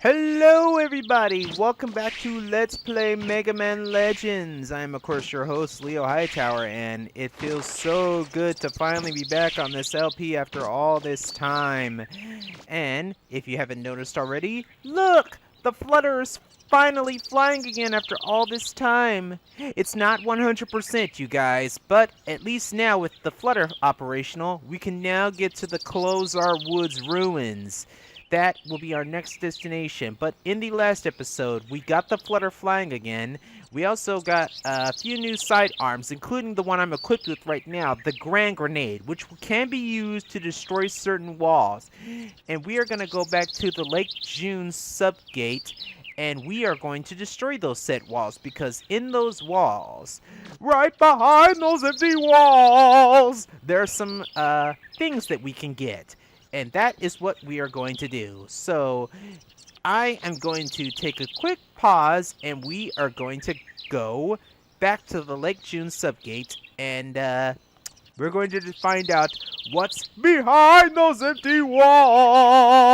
Hello everybody! Welcome back to Let's Play Mega Man Legends! I am of course your host, Leo Hightower, and it feels so good to finally be back on this LP after all this time. And, if you haven't noticed already, look! The Flutter is finally flying again after all this time! It's not 100% you guys, but at least now with the Flutter operational, we can now get to the Clozer Woods ruins. That will be our next destination. But in the last episode, we got the Flutter flying again. We also got a few new sidearms, including the one I'm equipped with right now, the Grand Grenade, which can be used to destroy certain walls. And we are going to go back to the Lake June Sub-Gate, and we are going to destroy those set walls, because in those walls, right behind those empty walls, there are some things that we can get. And that is what we are going to do. So, I am going to take a quick pause, and we are going to go back to the Lake June Sub-Gate, and we're going to find out what's behind those empty walls!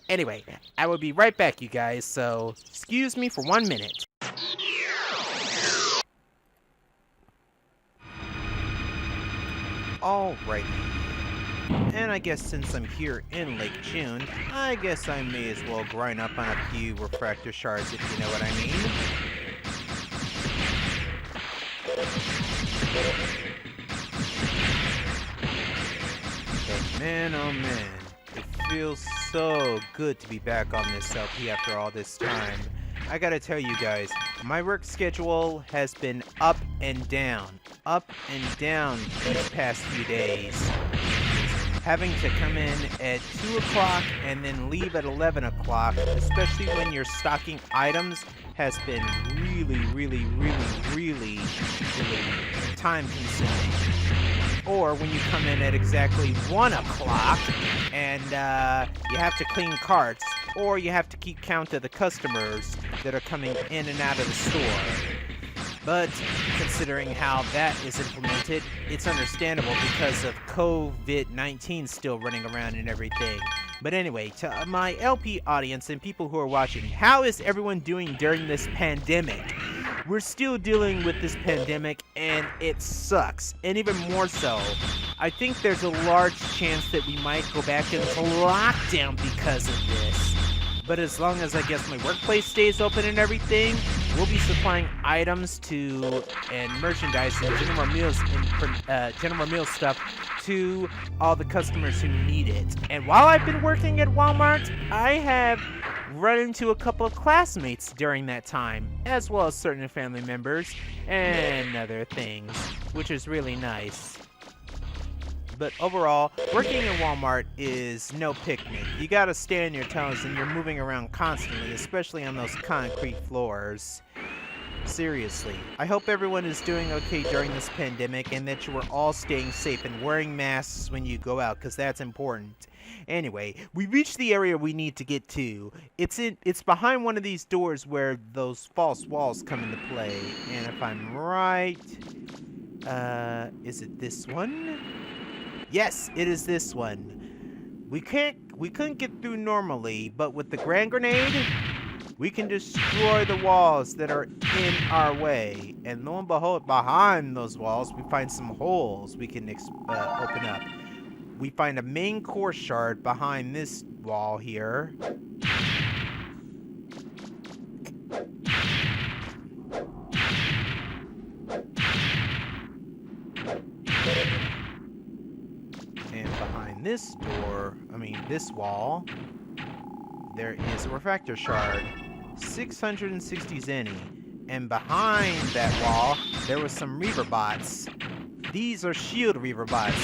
Anyway, I will be right back, you guys, so excuse me for 1 minute. Alrighty. And I guess since I'm here in Lake June, I guess I may as well grind up on a few refractor shards, if you know what I mean. But man, oh man, it feels so good to be back on this LP after all this time. I gotta tell you guys, my work schedule has been up and down these past few days. Having to come in at 2 o'clock and then leave at 11 o'clock, especially when you're stocking items, has been really time consuming. Or when you come in at exactly 1 o'clock and you have to clean carts, or you have to keep count of the customers that are coming in and out of the store. But considering how that is implemented, it's understandable because of COVID-19 still running around and everything. But anyway, to my LP audience and people who are watching, how is everyone doing during this pandemic? We're still dealing with this pandemic, and it sucks. And even more so, I think there's a large chance that we might go back into lockdown because of this. But as long as I guess my workplace stays open and everything, we'll be supplying items to and merchandise and General Mills stuff to all the customers who need it. And while I've been working at Walmart, I have run into a couple of classmates during that time, as well as certain family members and other things, which is really nice. But overall, working in Walmart is no picnic. You gotta stay on your toes and you're moving around constantly, especially on those concrete floors. Seriously, I hope everyone is doing okay during this pandemic and that you are all staying safe and wearing masks when you go out, because that's important. Anyway, we reached the area we need to get to. It's behind one of these doors where those false walls come into play. And if I'm right, is it this one? Yes, it is this one. We couldn't get through normally, but with the Grand Grenade, we can destroy the walls that are in our way. And lo and behold, behind those walls, we find some holes we can open up. We find a main core shard behind this wall here. This door, this wall, there is a refractor shard, 660 zenny, and behind that wall, there was some Reaver bots. These are shield Reaver bots.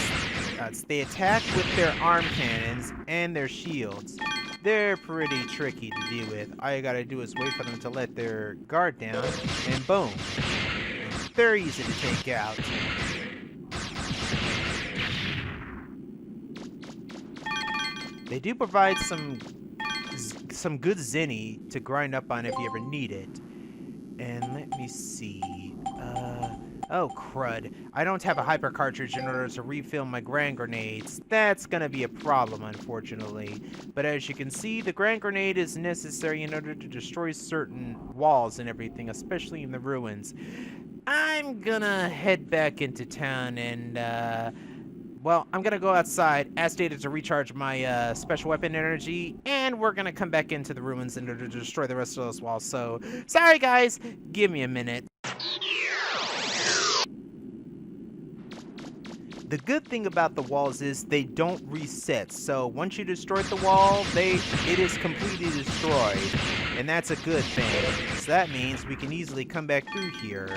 They attack with their arm cannons and their shields. They're pretty tricky to deal with. All you gotta do is wait for them to let their guard down, and boom. They're easy to take out. They do provide some good zenny to grind up on if you ever need it. And let me see. Oh crud. I don't have a hyper cartridge in order to refill my grand grenades. That's gonna be a problem, unfortunately. But as you can see, the grand grenade is necessary in order to destroy certain walls and everything, especially in the ruins. I'm gonna head back into town and, well, I'm gonna go outside, ask Data to recharge my special weapon energy, and we're gonna come back into the ruins in order to destroy the rest of those walls. So, sorry guys, give me a minute. The good thing about the walls is they don't reset, so once you destroy the wall, it is completely destroyed, and that's a good thing. So that means we can easily come back through here.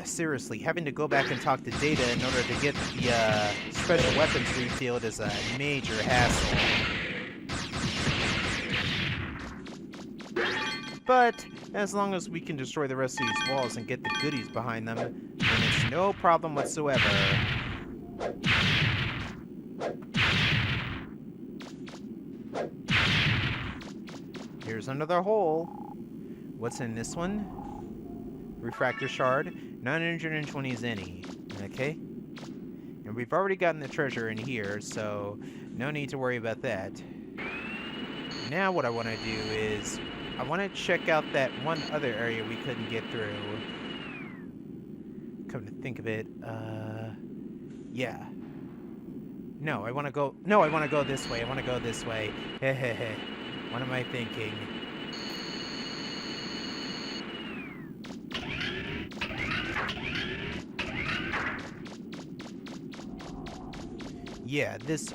Seriously, having to go back and talk to Data in order to get the special weapons refilled is a major hassle. But as long as we can destroy the rest of these walls and get the goodies behind them, then it's no problem whatsoever. Here's another hole. What's in this one? Refractor shard, 920 zenny. Okay. And we've already gotten the treasure in here, so no need to worry about that. Now what I want to do is I want to check out that one other area we couldn't get through. Come to think of it, yeah. No, I want to go this way. I want to go this way. Hehehe. What am I thinking? Yeah, this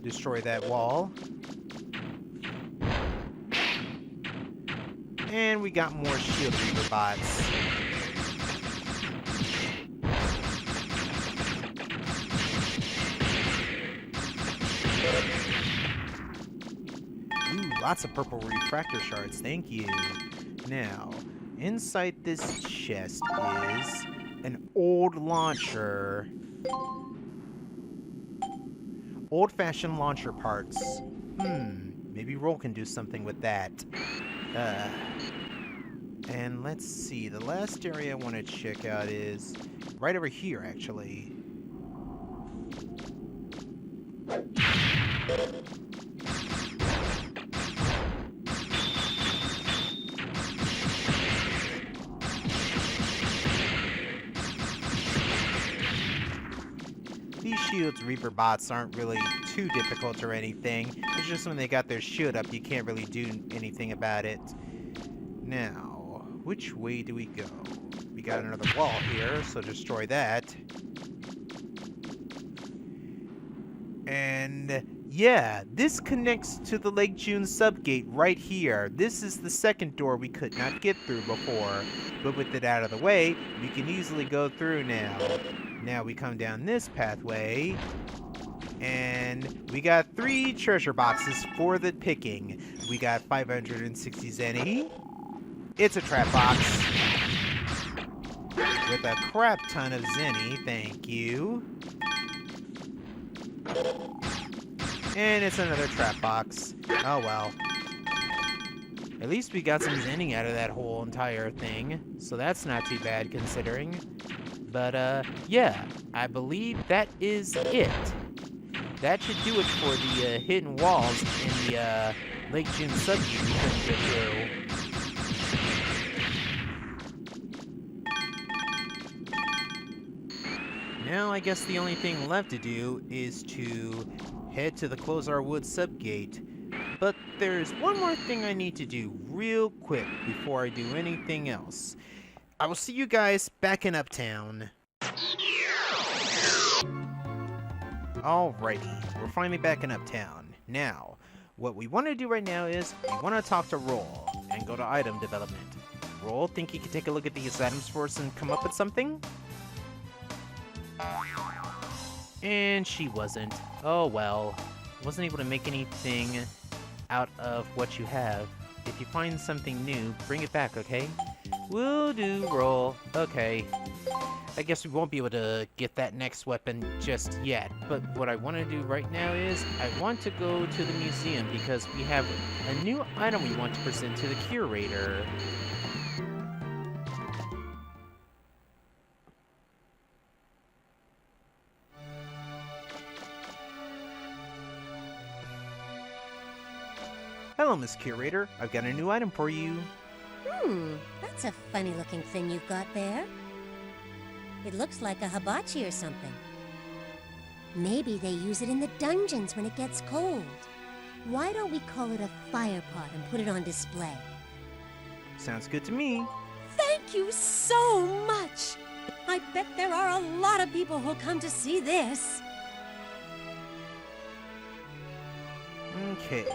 destroy that wall. And we got more shield reaver bots. Ooh, lots of purple refractor shards, thank you. Now, inside this chest is an old launcher. Old-fashioned launcher parts. Maybe Roll can do something with that. And let's see, the last area I want to check out is right over here, actually. These shields Reaper bots aren't really too difficult or anything. It's just when they got their shield up, you can't really do anything about it. Now, which way do we go? We got another wall here, so destroy that. And yeah, this connects to the Lake June Sub-Gate right here. This is the second door we could not get through before, but with it out of the way, we can easily go through now. Now we come down this pathway, and we got 3 treasure boxes for the picking. We got 560 zenny. It's a trap box with a crap ton of zenny, thank you. And it's another trap box. Oh well. At least we got some zenny out of that whole entire thing, so that's not too bad considering. But, yeah, I believe that is it. That should do it for the, hidden walls in the, Lake June Sub-Gate we couldn't get through. Now, I guess the only thing left to do is to head to the Clozer Woods Sub-Gate. But there's one more thing I need to do real quick before I do anything else. I will see you guys back in Uptown. Alrighty, we're finally back in Uptown. Now, what we want to do right now is we want to talk to Roll and go to item development. Roll, think you can take a look at these items for us and come up with something? And she wasn't. Oh well. Wasn't able to make anything out of what you have. If you find something new, bring it back, okay? Will do, Roll. Okay. I guess we won't be able to get that next weapon just yet, but what I want to do right now is I want to go to the museum because we have a new item we want to present to the curator. Hello, Miss Curator. I've got a new item for you. That's a funny looking thing you've got there. It looks like a hibachi or something. Maybe they use it in the dungeons when it gets cold. Why don't we call it a fire pot and put it on display? Sounds good to me. Thank you so much! I bet there are a lot of people who'll come to see this. Okay.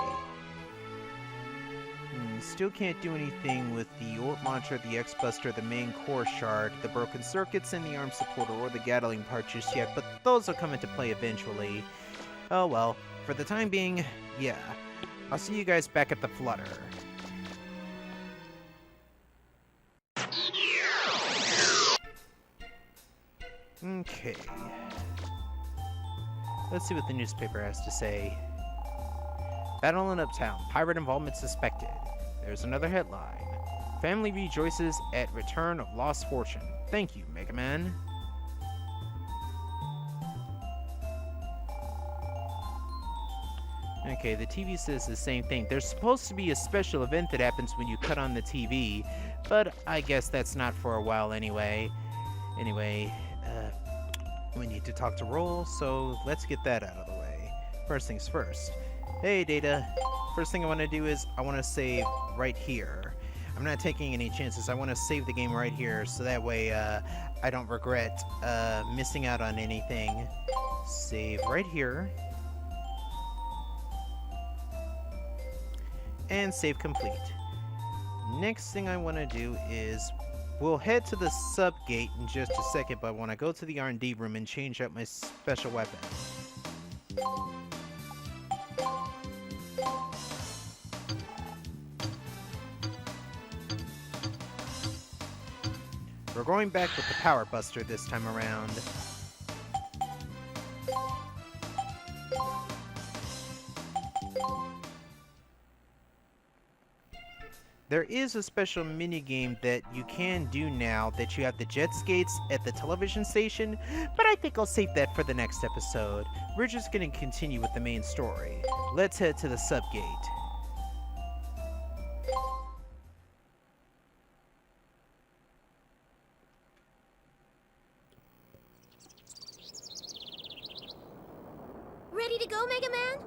Still can't do anything with the Orb Launcher, the X-Buster, the main core shard, the broken circuits, and the arm supporter, or the Gatling part just yet, but those will come into play eventually. Oh well, for the time being, yeah. I'll see you guys back at the Flutter. Okay. Let's see what the newspaper has to say. Battle in Uptown. Pirate involvement suspected. There's another headline. Family rejoices at return of lost fortune. Thank you, Mega Man. Okay, the TV says the same thing. There's supposed to be a special event that happens when you cut on the TV, but I guess that's not for a while anyway. Anyway, we need to talk to Roll, so let's get that out of the way. First things first. Hey, Data. First thing I want to do is I want to save right here. I'm not taking any chances. I want to save the game right here, so that way I don't regret missing out on anything. Save right here. And save complete. Next thing I want to do is we'll head to the Sub-Gate in just a second, but I want to go to the R&D room and change up my special weapon. We're going back with the Power Buster this time around. There is a special minigame that you can do now that you have the jet skates at the television station, but I think I'll save that for the next episode. We're just going to continue with the main story. Let's head to the Sub-Gate. Ready to go, Mega Man?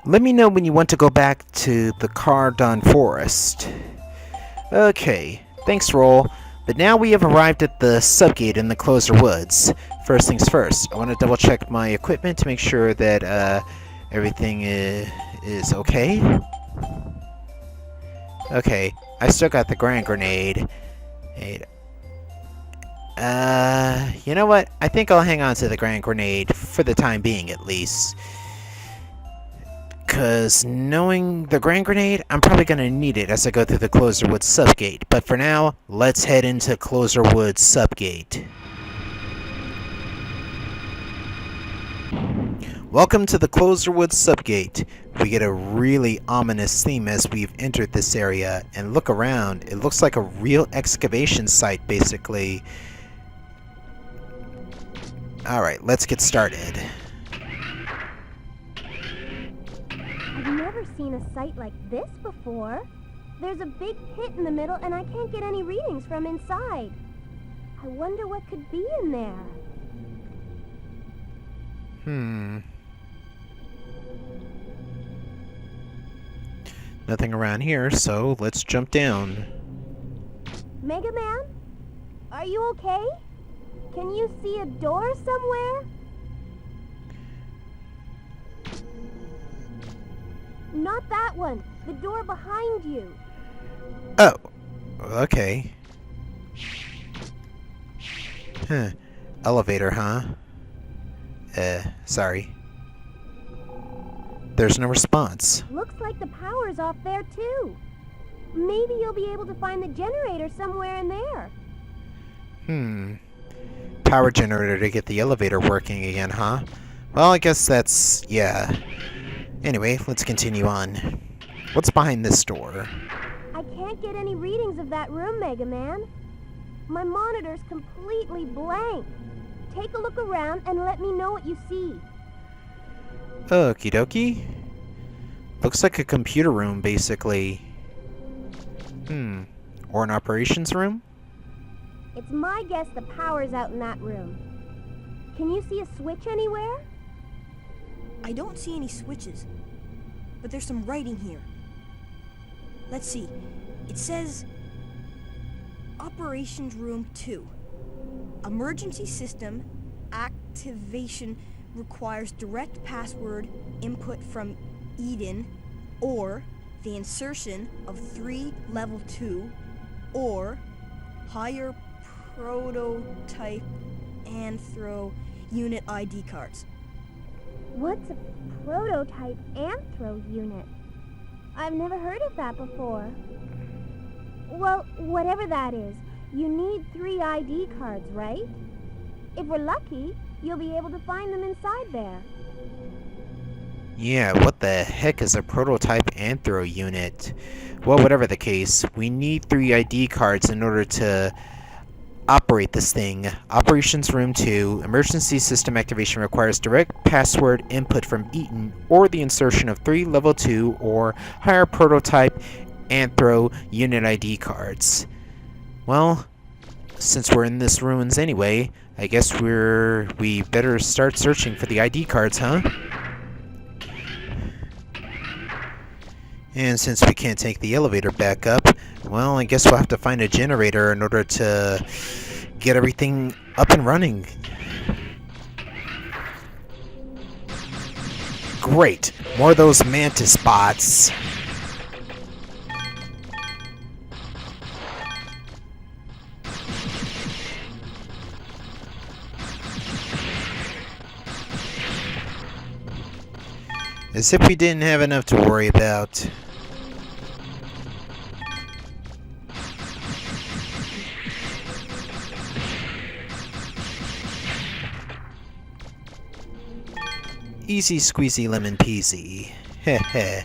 Let me know when you want to go back to the Cardon Forest. Okay, thanks, Roll. But now we have arrived at the Sub-Gate in the Clozer Woods. First things first, I want to double check my equipment to make sure that everything is okay. Okay, I still got the Grand Grenade. You know what? I think I'll hang on to the Grand Grenade for the time being, at least. Because knowing the Grand Grenade, I'm probably going to need it as I go through the Clozer Woods Sub-Gate. But for now, let's head into Clozer Woods Sub-Gate. Welcome to the Clozer Woods Sub-Gate. We get a really ominous theme as we've entered this area. And look around, it looks like a real excavation site, basically. Alright, let's get started. I've never seen a site like this before. There's a big pit in the middle and I can't get any readings from inside. I wonder what could be in there. Nothing around here, so let's jump down. Mega Man? Are you okay? Can you see a door somewhere? Not that one. The door behind you. Oh, okay. Huh. Elevator, huh? Sorry. There's no response. Looks like the power's off there, too. Maybe you'll be able to find the generator somewhere in there. Power generator to get the elevator working again, huh? Well, I guess that's... yeah. Anyway, let's continue on. What's behind this door? I can't get any readings of that room, Mega Man. My monitor's completely blank. Take a look around and let me know what you see. Okie dokie. Looks like a computer room, basically. Or an operations room? It's my guess the power's out in that room. Can you see a switch anywhere? I don't see any switches, but there's some writing here. Let's see. It says Operations Room 2. Emergency system activation requires direct password input from Eden or the insertion of 3 level 2 or higher prototype Anthro unit ID cards. What's a prototype Anthro unit? I've never heard of that before. Well, whatever that is, you need 3 ID cards, right? If we're lucky, you'll be able to find them inside there. Yeah, what the heck is a prototype Anthro unit? Well, whatever the case, we need 3 ID cards in order to operate this thing. Operations Room 2, emergency system activation requires direct password input from Eaton or the insertion of 3 level 2 or higher prototype Anthro unit ID cards. Well, since we're in this ruins anyway, I guess we better start searching for the ID cards, huh? And since we can't take the elevator back up, well, I guess we'll have to find a generator in order to get everything up and running. Great! More of those mantis bots. As if we didn't have enough to worry about. Easy squeezy lemon peasy. Heh.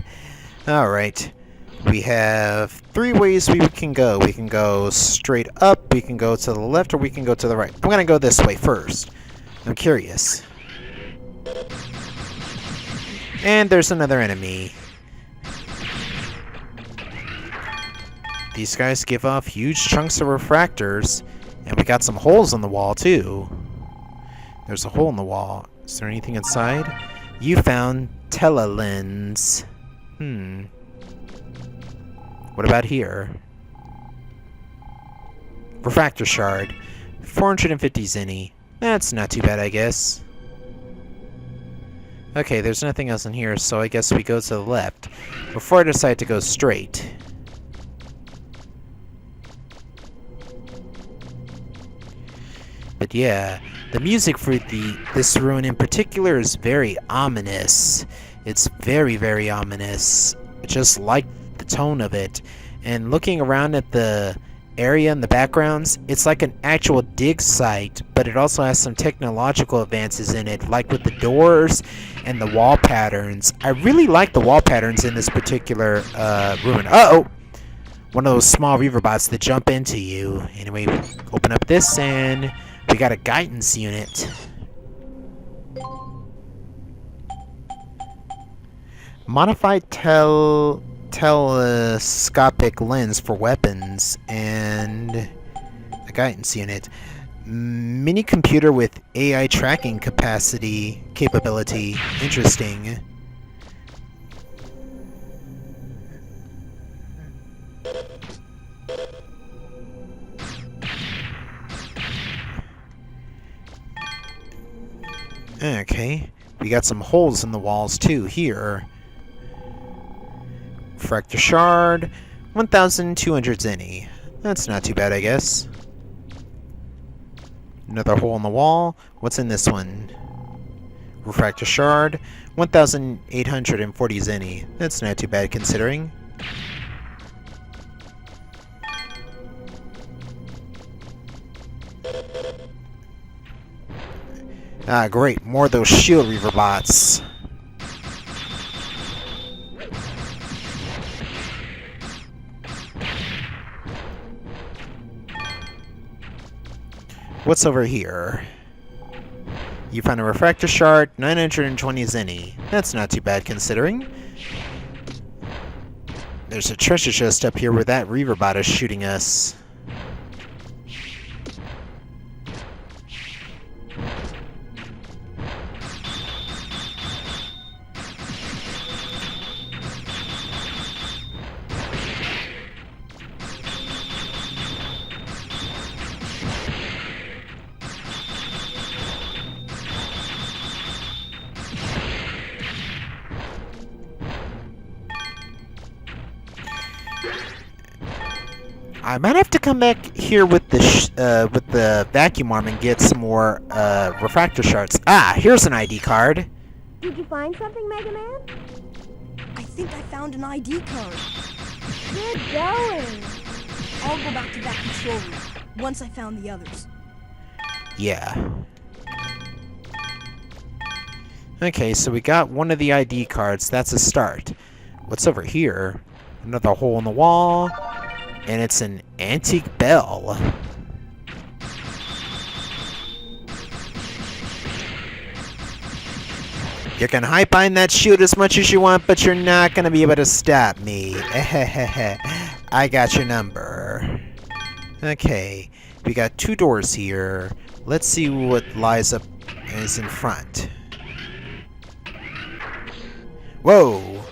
Alright. We have 3 ways we can go. We can go straight up, we can go to the left, or we can go to the right. I'm gonna go this way first. I'm curious. And there's another enemy. These guys give off huge chunks of refractors, and we got some holes in the wall too. There's a hole in the wall. Is there anything inside? You found telelens. What about here? Refractor shard. 450 zenny. That's not too bad, I guess. Okay, there's nothing else in here, so I guess we go to the left. Before I decide to go straight. But yeah, the music for this ruin in particular is very ominous. It's very, very ominous. I just like the tone of it. And looking around at the area in the backgrounds, it's like an actual dig site, but it also has some technological advances in it, like with the doors and the wall patterns. I really like the wall patterns in this particular ruin. Uh-oh! One of those small reaver bots that jump into you. Anyway, open up this and we got a guidance unit. Modified telescopic lens for weapons and a guidance unit. Mini computer with AI tracking capability. Interesting. Okay, we got some holes in the walls too here. Fracture shard, 1,200 zenny. That's not too bad, I guess. Another hole in the wall. What's in this one? Refractor shard, 1,840 zenny. That's not too bad considering. Ah, great. More of those shield reaver bots. What's over here? You found a refractor shard, 920 zenny. That's not too bad considering. There's a treasure chest up here where that reaver bot is shooting us. I might have to come back here with the vacuum arm and get some more refractor shards. Ah, here's an ID card. Did you find something, Mega Man? I think I found an ID card. Good going. I'll go back to that control room once I found the others. Yeah. Okay, so we got one of the ID cards. That's a start. What's over here? Another hole in the wall. And it's an antique bell. You can hide behind that shield as much as you want, but you're not gonna be able to stop me. I got your number. Okay, we got two doors here. Let's see what lies up is in front. Whoa!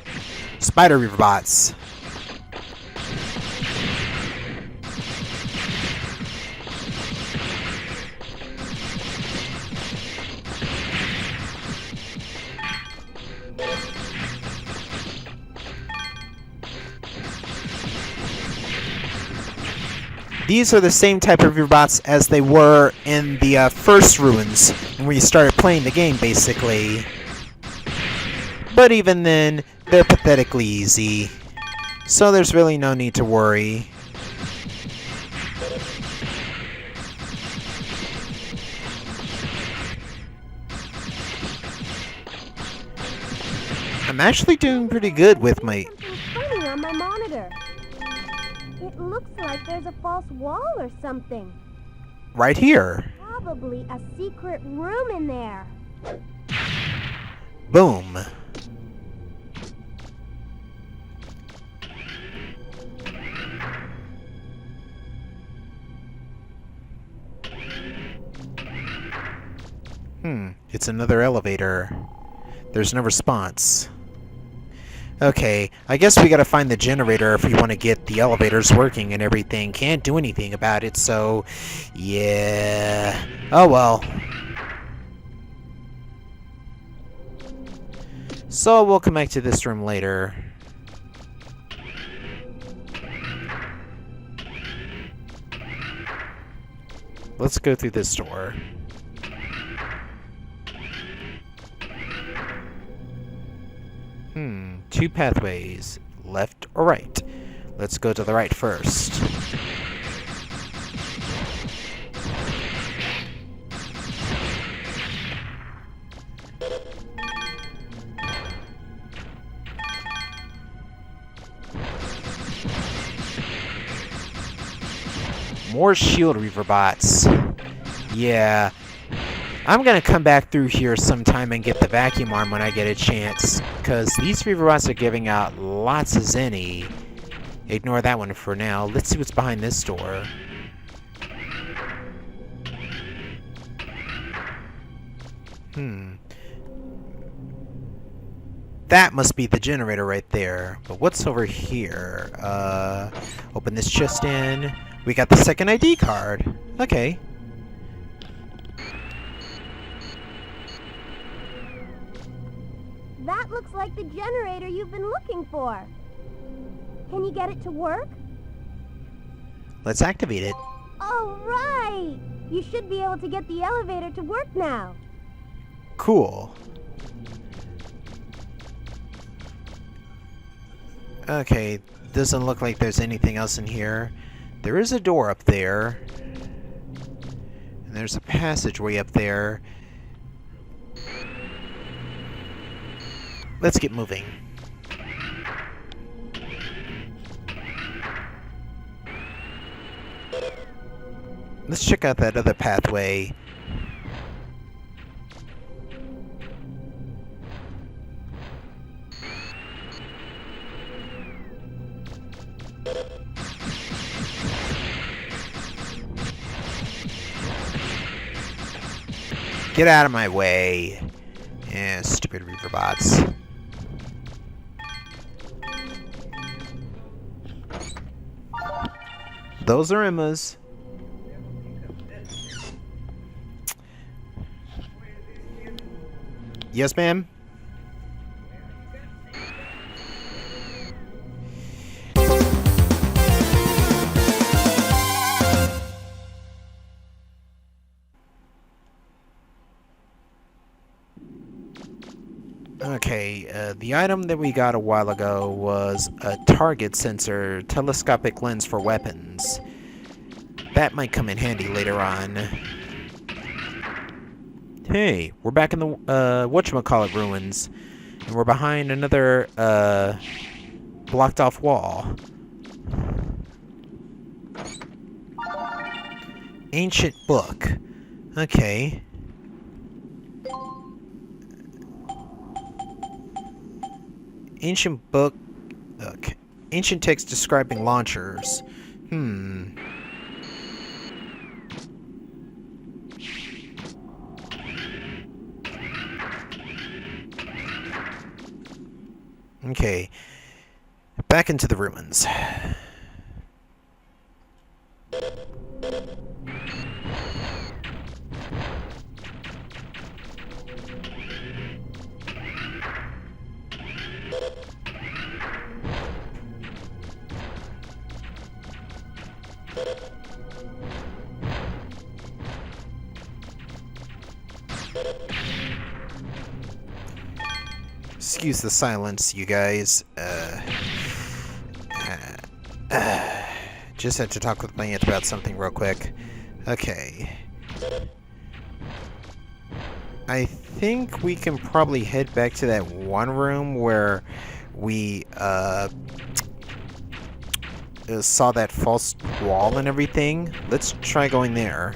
Spider reaver bots. These are the same type of robots as they were in the first ruins, when we started playing the game, basically. But even then, they're pathetically easy. So there's really no need to worry. I'm actually doing pretty good with my... Something funny on my monitor. It looks like there's a false wall or something. Right here. Probably a secret room in there. Boom. It's another elevator. There's no response. Okay, I guess we gotta find the generator if we want to get the elevators working and everything. Can't do anything about it, so... yeah... oh well. So we'll come back to this room later. Let's go through this door. Two pathways, left or right. Let's go to the right first. More shield reaver bots. Yeah. I'm gonna come back through here sometime and get the vacuum arm when I get a chance, because these reaver bots are giving out lots of zenny. Ignore that one for now. Let's see what's behind this door. That must be the generator right there. But what's over here? Open this chest in. We got the second ID card. Okay. That looks like the generator you've been looking for. Can you get it to work? Let's activate it. All right! You should be able to get the elevator to work now. Cool. Okay, doesn't look like there's anything else in here. There is a door up there. And there's a passageway up there. Let's get moving. Let's check out that other pathway. Get out of my way. Yeah, stupid Reaver bots. Those are Emma's. Yes, ma'am? Okay, the item that we got a while ago was a target sensor telescopic lens for weapons. That might come in handy later on. Hey, we're back in the whatchamacallit ruins, and we're behind another blocked off wall. Ancient book. Okay. Ancient book. Okay. Ancient text describing launchers. Okay. Back into the ruins. Excuse the silence, you guys. Just had to talk with my aunt about something real quick. Okay. I think we can probably head back to that one room where we saw that false wall and everything. Let's try going there.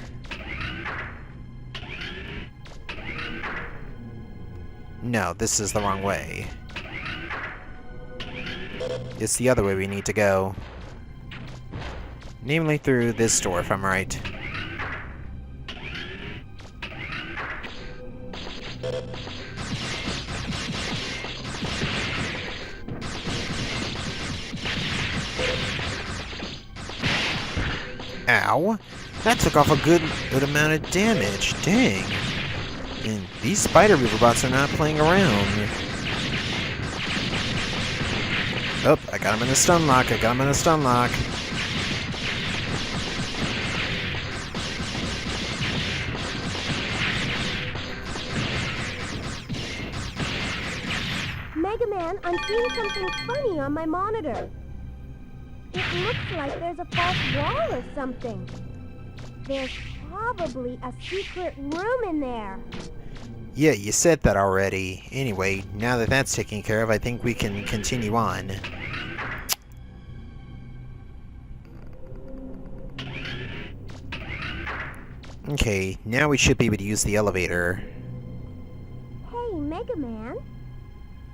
No, this is the wrong way. It's the other way we need to go. Namely through this door, if I'm right. Ow! That took off a good amount of damage. Dang. And these spider Reaver bots are not playing around. Oh, I got him in a stun lock. Mega Man, I'm seeing something funny on my monitor. It looks like there's a false wall or something. There's probably a secret room in there. Yeah, you said that already. Anyway, now that that's taken care of, I think we can continue on. Okay, now we should be able to use the elevator. Hey, Mega Man.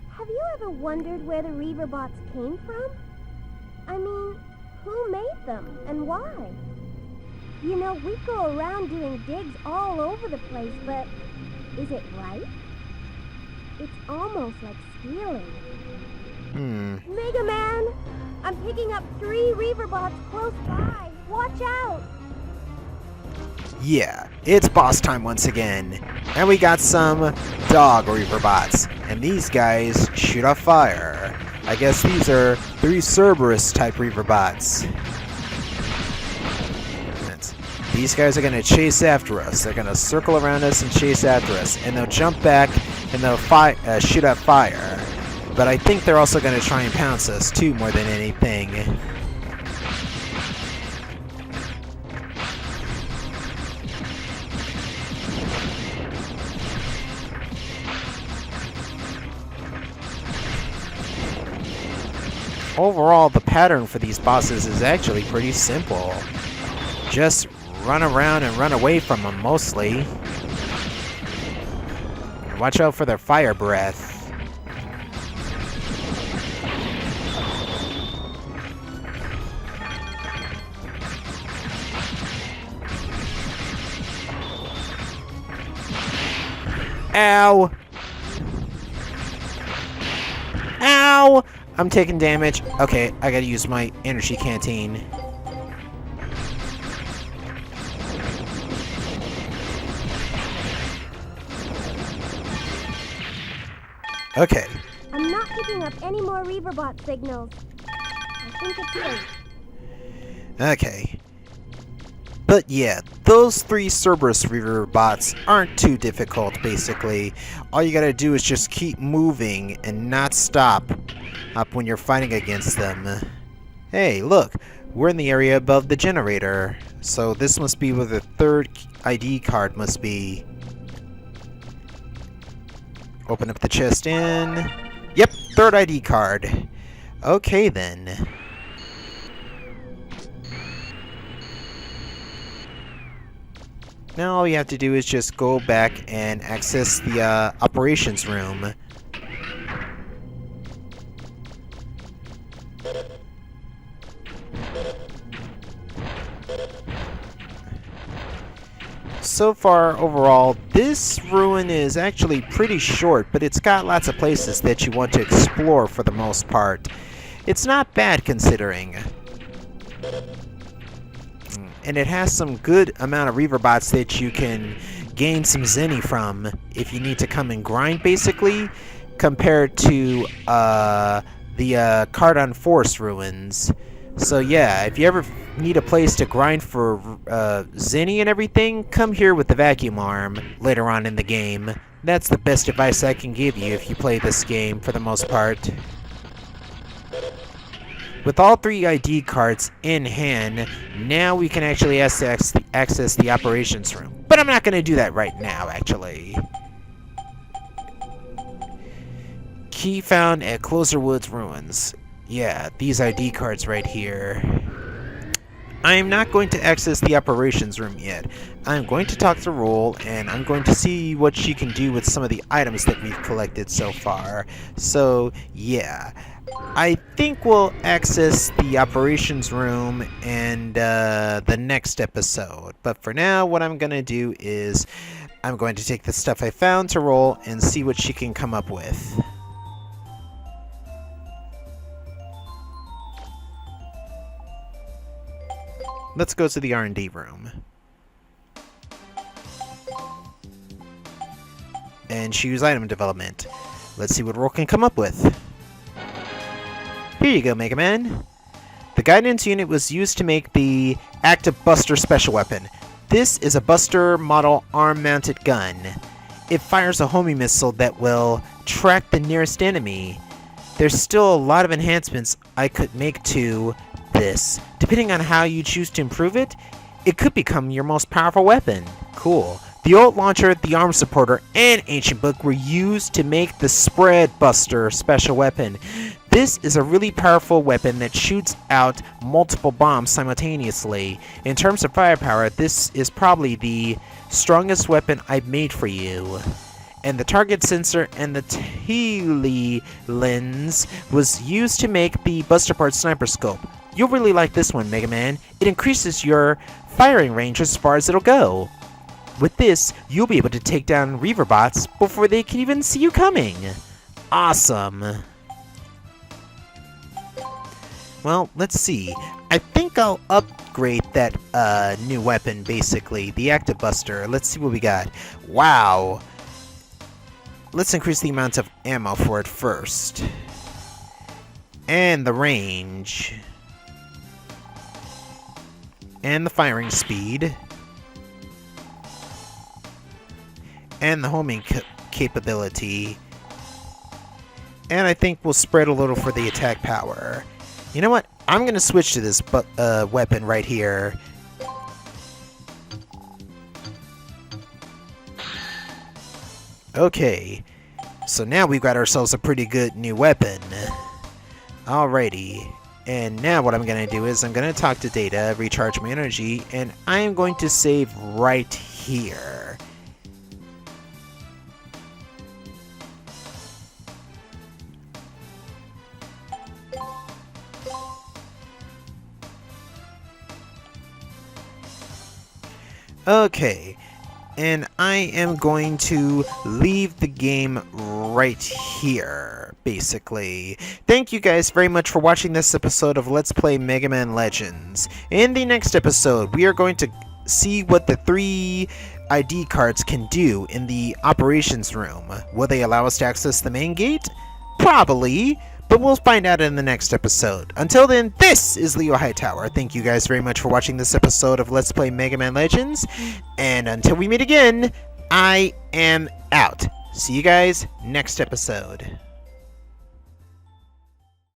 Have you ever wondered where the Reaver bots came from? I mean, who made them and why? You know, we go around doing digs all over the place, but is it right? It's almost like stealing. Mega Man! I'm picking up 3 Reaver bots close by. Watch out! Yeah, it's boss time once again. And we got some dog Reaver bots. And these guys shoot off fire. I guess these are 3 Cerberus type Reaver bots. These guys are going to chase after us. They're going to circle around us and chase after us. And they'll jump back and they'll shoot out fire. But I think they're also going to try and pounce us, too, more than anything. Overall, the pattern for these bosses is actually pretty simple. Just run around and run away from them, mostly. Watch out for their fire breath. Ow! Ow! I'm taking damage. Okay, I gotta use my energy canteen. Okay. I'm not picking up any more Reaverbot signals. I think it's safe. Okay. But yeah, those 3 Cerberus Reaver bots aren't too difficult, basically. All you gotta do is just keep moving and not stop up when you're fighting against them. Hey, look! We're in the area above the generator. So this must be where the 3rd ID card must be. Open up the chest in. Yep, 3rd ID card. Okay then. Now all you have to do is just go back and access the operations room. So far, overall, this ruin is actually pretty short, but it's got lots of places that you want to explore for the most part. It's not bad considering. And it has some good amount of Reaver bots that you can gain some Zenny from if you need to come and grind, basically, compared to the Cardon Forest ruins. So yeah, if you ever need a place to grind for Zenny and everything, come here with the vacuum arm later on in the game. That's the best advice I can give you if you play this game for the most part. With all 3 ID cards in hand, now we can actually access the operations room. But I'm not going to do that right now, actually. Key found at Clozer Woods Ruins. Yeah, these ID cards right here. I am not going to access the operations room yet. I'm going to talk to Roll, and I'm going to see what she can do with some of the items that we've collected so far. So, yeah. I think we'll access the operations room and the next episode. But for now, what I'm going to do is I'm going to take the stuff I found to Roll and see what she can come up with. Let's go to the R&D room. And choose item development. Let's see what Roll can come up with. Here you go, Mega Man. The guidance unit was used to make the Active Buster special weapon. This is a Buster model arm-mounted gun. It fires a homing missile that will track the nearest enemy. There's still a lot of enhancements I could make to this. Depending on how you choose to improve it, it could become your most powerful weapon. Cool. The old launcher, the arm supporter, and ancient book were used to make the Spread Buster special weapon. This is a really powerful weapon that shoots out multiple bombs simultaneously. In terms of firepower, this is probably the strongest weapon I've made for you. And the target sensor and the tele lens was used to make the Buster Part Sniper Scope. You'll really like this one, Mega Man. It increases your firing range as far as it'll go. With this, you'll be able to take down Reaver bots before they can even see you coming. Awesome. Well, let's see. I think I'll upgrade that new weapon, basically. The Active Buster. Let's see what we got. Wow. Let's increase the amount of ammo for it first. And the range. And the firing speed. And the homing capability. And I think we'll spread a little for the attack power. You know what? I'm going to switch to this weapon right here. Okay. So now we've got ourselves a pretty good new weapon. Alrighty. And now what I'm going to do is I'm going to talk to Data, recharge my energy, and I am going to save right here. Okay, and I am going to leave the game right here, basically. Thank you guys very much for watching this episode of Let's Play Mega Man Legends. In the next episode, we are going to see what the 3 ID cards can do in the operations room. Will they allow us to access the main gate? Probably. But we'll find out in the next episode. Until then, this is Leo Hightower. Thank you guys very much for watching this episode of Let's Play Mega Man Legends. And until we meet again, I am out. See you guys next episode.